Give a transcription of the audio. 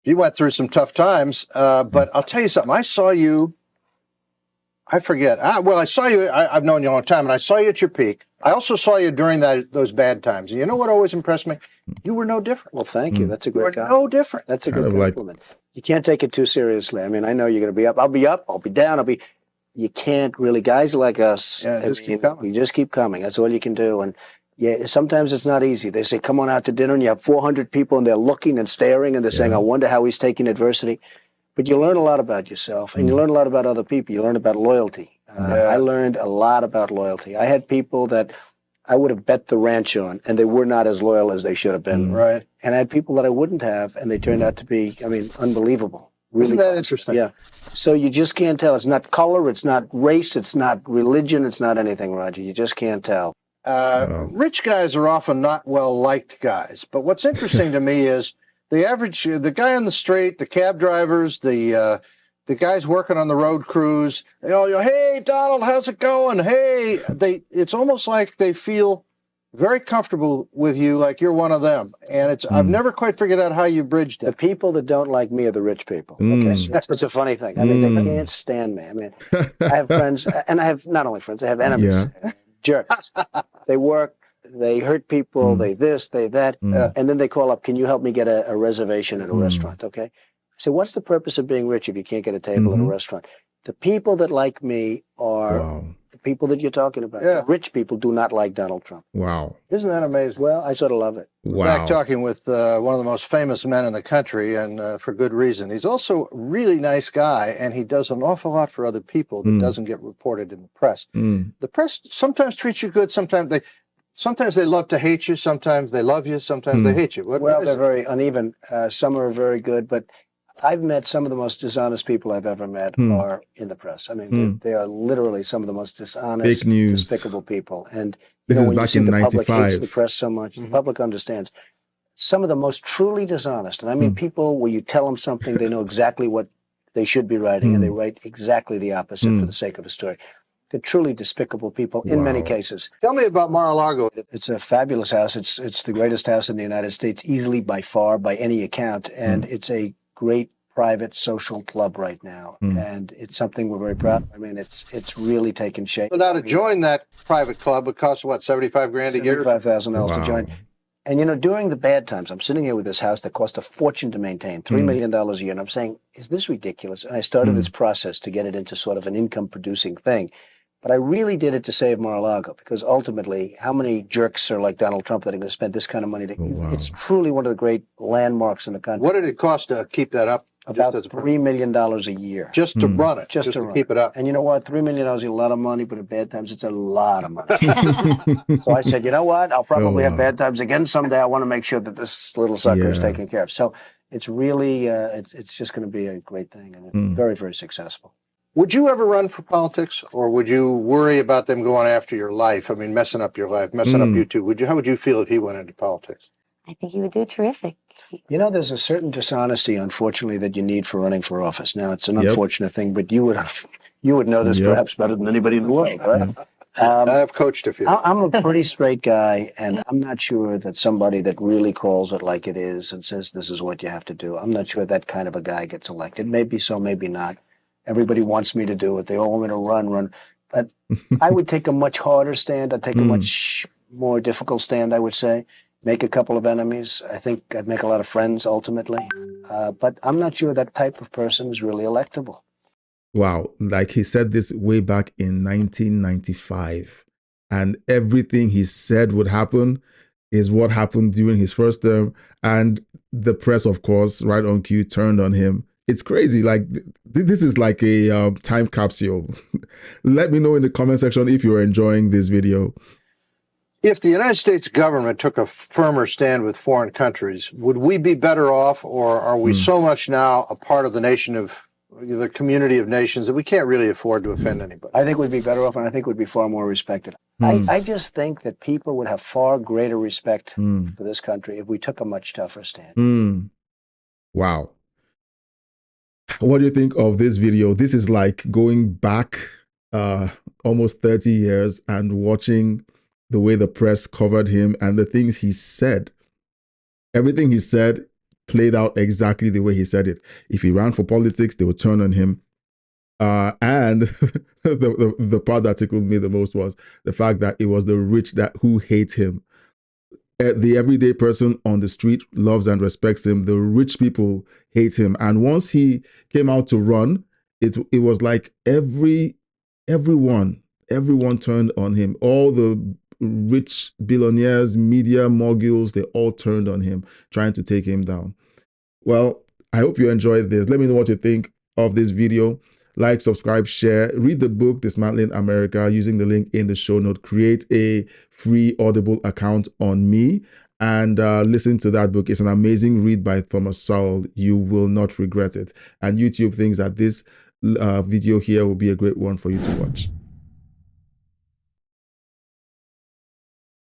you went through some tough times, but I'll tell you something. I saw you, I forget. Well, I saw you, I've known you a long time, and I saw you at your peak. I also saw you during those bad times. And you know what always impressed me? You were no different. Well, thank you. That's a great no different. That's a good compliment. You can't take it too seriously. I mean, I know you're going to be up. I'll be up. I'll be down. You can't really, guys like us, keep coming. You just keep coming. That's all you can do. And yeah, sometimes it's not easy. They say, come on out to dinner, and you have 400 people, and they're looking and staring, and they're saying, I wonder how he's taking adversity. But you learn a lot about yourself, and you learn a lot about other people. You learn about loyalty. I learned a lot about loyalty. I had people that I would have bet the ranch on, and they were not as loyal as they should have been. Right. And I had people that I wouldn't have, and they turned out to be, unbelievable. Really. Isn't that interesting? Yeah. So you just can't tell. It's not color. It's not race. It's not religion. It's not anything, Roger. You just can't tell. Rich guys are often not well-liked guys. But what's interesting to me is the guy on the street, the cab drivers, the guys working on the road crews, they all go, hey, Donald, how's it going? Hey, it's almost like they feel very comfortable with you, like you're one of them. And I've never quite figured out how you bridged that. The people that don't like me are the rich people. Okay, it's a funny thing. I mean, they can't stand me. I mean, I have friends, and I have not only friends, I have enemies, jerks. They work, they hurt people, they this, they that, and then they call up, can you help me get a reservation at a restaurant, okay? So what's the purpose of being rich if you can't get a table at a restaurant? The people that like me are the people that you're talking about. Yeah. Rich people do not like Donald Trump. Wow. Isn't that amazing? Well, I sort of love it. Wow. Back talking with one of the most famous men in the country, and for good reason. He's also a really nice guy, and he does an awful lot for other people that doesn't get reported in the press. The press sometimes treats you good, sometimes they love to hate you, sometimes they love you, sometimes they hate you. Well, they're very uneven. Some are very good, but I've met some of the most dishonest people I've ever met are in the press. I mean, they are literally some of the most dishonest, despicable people. And this is when back you see in the 95. public hates the press so much, the public understands. Some of the most truly dishonest, and I mean people where you tell them something, they know exactly what they should be writing, and they write exactly the opposite for the sake of a story. They're truly despicable people in many cases. Tell me about Mar-a-Lago. It's a fabulous house. It's the greatest house in the United States, easily by far, by any account, and it's a great private social club right now, and it's something we're very proud of. I mean, it's really taken shape. So now to join that private club would cost what, $75,000 a year? $75,000 to join. And during the bad times, I'm sitting here with this house that cost a fortune to maintain, $3 million a year, and I'm saying, is this ridiculous? And I started this process to get it into sort of an income-producing thing. But I really did it to save Mar-a-Lago, because ultimately, how many jerks are like Donald Trump that are going to spend this kind of money? It's truly one of the great landmarks in the country. What did it cost to keep that up? About $3 million a year. Just to run it, just to keep it up. And you know what? $3 million is a lot of money, but at bad times, it's a lot of money. So I said, you know what? I'll probably have bad times again someday. I want to make sure that this little sucker is taken care of. So it's really, it's just going to be a great thing, and it's very, very successful. Would you ever run for politics, or would you worry about them going after your life? I mean, messing up your life, messing up you too. How would you feel if he went into politics? I think he would do terrific. There's a certain dishonesty, unfortunately, that you need for running for office. Now, it's an unfortunate thing, but you would know this perhaps better than anybody in the world, right? I've coached a few. I'm a pretty straight guy, and I'm not sure that somebody that really calls it like it is and says this is what you have to do, I'm not sure that kind of a guy gets elected. Maybe so, maybe not. Everybody wants me to do it. They all want me to run. But I would take a much harder stand. I'd take a much more difficult stand, I would say. Make a couple of enemies. I think I'd make a lot of friends ultimately. But I'm not sure that type of person is really electable. Wow. Like he said this way back in 1995. And everything he said would happen is what happened during his first term. And the press, of course, right on cue, turned on him. It's crazy. Like, this is like a time capsule. Let me know in the comment section if you're enjoying this video. If the United States government took a firmer stand with foreign countries, would we be better off, or are we so much now a part of the nation of the community of nations that we can't really afford to offend anybody? I think we'd be better off, and I think we'd be far more respected. I just think that people would have far greater respect for this country if we took a much tougher stand. Wow. What do you think of this video? This is like going back almost 30 years and watching the way the press covered him and the things he said. Everything he said played out exactly the way he said it. If he ran for politics, they would turn on him. And the part that tickled me the most was the fact that it was the rich who hate him. The everyday person on the street loves and respects him. The rich people hate him. And once he came out to run, it was like everyone turned on him. All the rich billionaires, media moguls, they all turned on him, trying to take him down. Well, I hope you enjoyed this. Let me know what you think of this video. Like, subscribe, share, read the book, Dismantling America, using the link in the show note. Create a free Audible account on me and listen to that book. It's an amazing read by Thomas Sowell. You will not regret it. And YouTube thinks that this video here will be a great one for you to watch.